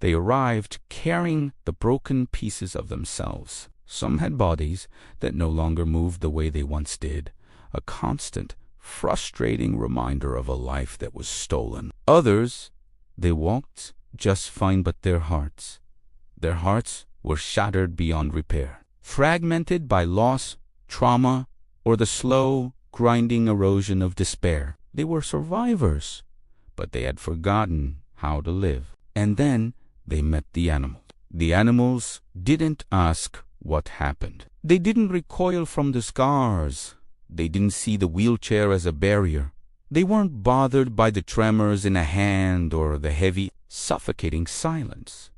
They arrived carrying the broken pieces of themselves. Some had bodies that no longer moved the way they once did, a constant, frustrating reminder of a life that was stolen. Others, they walked just fine, but their hearts were shattered beyond repair, fragmented by loss, trauma, or the slow, grinding erosion of despair. They were survivors, but they had forgotten how to live. And then they met the animals. The animals didn't ask what happened. They didn't recoil from the scars. They didn't see the wheelchair as a barrier. They weren't bothered by the tremors in a hand or the heavy, suffocating silence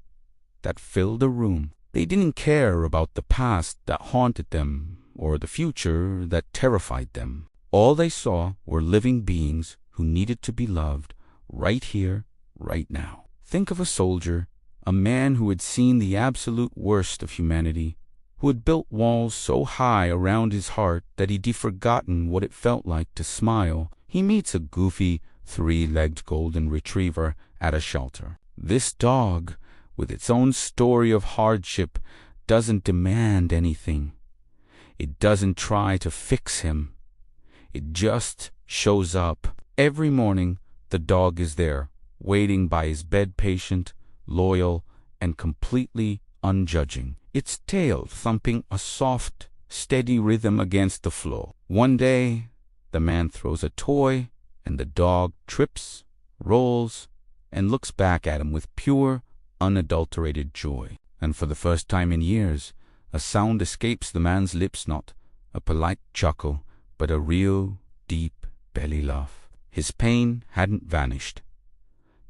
that filled the room. They didn't care about the past that haunted them or the future that terrified them. All they saw were living beings who needed to be loved right here, right now. Think of a soldier, a man who had seen the absolute worst of humanity, who had built walls so high around his heart that he'd forgotten what it felt like to smile. He meets a goofy, three-legged golden retriever at a shelter. This dog, with its own story of hardship, doesn't demand anything. It doesn't try to fix him. It just shows up. Every morning, the dog is there, waiting by his bed, patient, loyal, and completely unjudging, its tail thumping a soft, steady rhythm against the floor. One day, the man throws a toy, and the dog trips, rolls, and looks back at him with pure, unadulterated joy. And for the first time in years, a sound escapes the man's lips, not a polite chuckle, but a real, deep belly laugh. His pain hadn't vanished.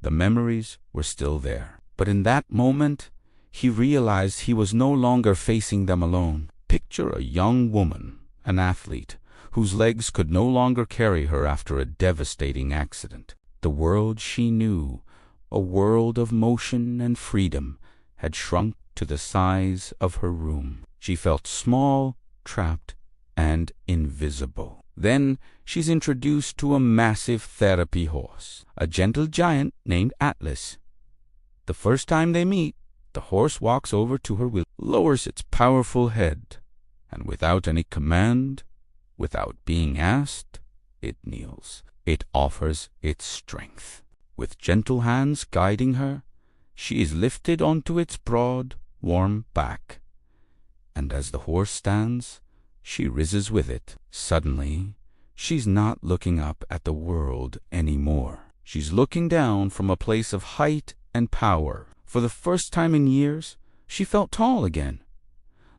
The memories were still there. But in that moment, he realized he was no longer facing them alone. Picture a young woman, an athlete, whose legs could no longer carry her after a devastating accident. The world she knew, a world of motion and freedom, had shrunk to the size of her room. She felt small, trapped, and invisible. Then she's introduced to a massive therapy horse, a gentle giant named Atlas. The first time they meet, the horse walks over to her, lowers its powerful head, and without any command, without being asked, it kneels. It offers its strength. With gentle hands guiding her, she is lifted onto its broad, warm back. And as the horse stands, she rises with it. Suddenly, she's not looking up at the world anymore. She's looking down from a place of height and power. For the first time in years, she felt tall again.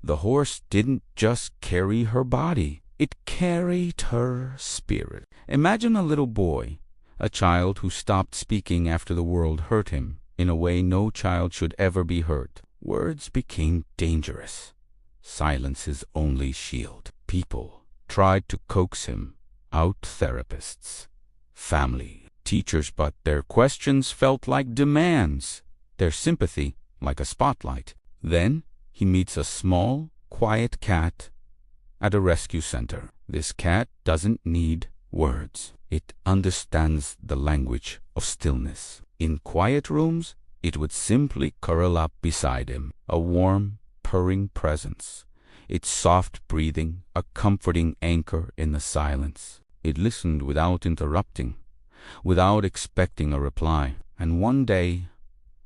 The horse didn't just carry her body, it carried her spirit. Imagine a little boy, a child who stopped speaking after the world hurt him in a way no child should ever be hurt. Words became dangerous. Silence his only shield. People tried to coax him out, therapists, family, teachers, but their questions felt like demands, their sympathy like a spotlight. Then he meets a small, quiet cat at a rescue center. This cat doesn't need words. It understands the language of stillness. In quiet rooms, it would simply curl up beside him, a warm, purring presence, its soft breathing a comforting anchor in the silence. It listened without interrupting, without expecting a reply. And one day,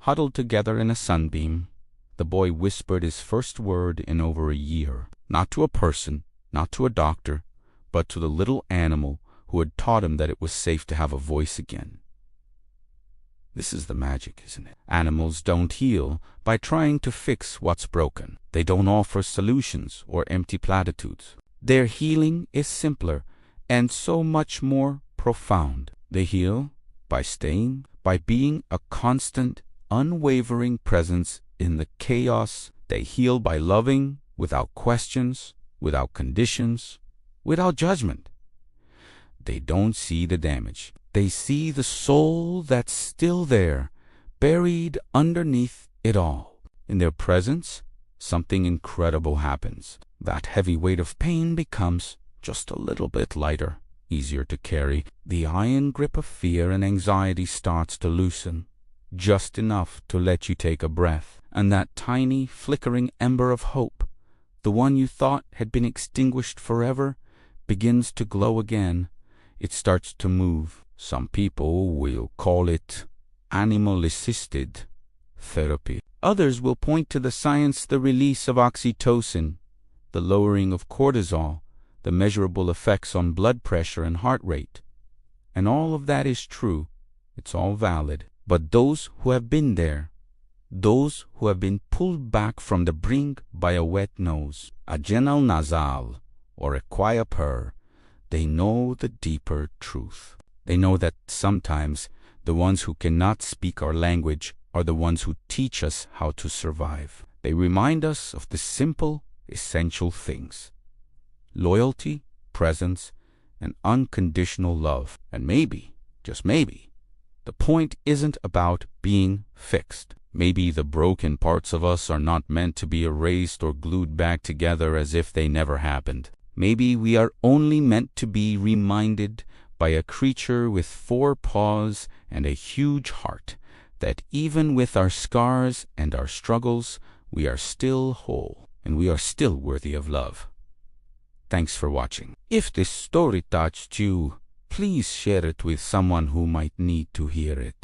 huddled together in a sunbeam, the boy whispered his first word in over a year, not to a person, not to a doctor, but to the little animal who had taught him that it was safe to have a voice again. This is the magic, isn't it? Animals don't heal by trying to fix what's broken. They don't offer solutions or empty platitudes. Their healing is simpler and so much more profound. They heal by staying, by being a constant, unwavering presence in the chaos. They heal by loving without questions, without conditions, without judgment. They don't see the damage. They see the soul that's still there, buried underneath it all. In their presence, something incredible happens. That heavy weight of pain becomes just a little bit lighter, easier to carry. The iron grip of fear and anxiety starts to loosen. just enough to let you take a breath. And that tiny, flickering ember of hope, the one you thought had been extinguished forever, begins to glow again. It starts to move. Some people will call it animal-assisted therapy. Others will point to the science, the release of oxytocin, the lowering of cortisol, the measurable effects on blood pressure and heart rate. And all of that is true. It's all valid. But those who have been there, those who have been pulled back from the brink by a wet nose, a gentle nasal, or a quiet purr, they know the deeper truth. They know that sometimes the ones who cannot speak our language are the ones who teach us how to survive. They remind us of the simple, essential things: loyalty, presence, and unconditional love. And maybe, just maybe, the point isn't about being fixed. Maybe the broken parts of us are not meant to be erased or glued back together as if they never happened. Maybe we are only meant to be reminded by a creature with 4 paws and a huge heart that even with our scars and our struggles, we are still whole and we are still worthy of love. Thanks for watching. If this story touched you, please share it with someone who might need to hear it.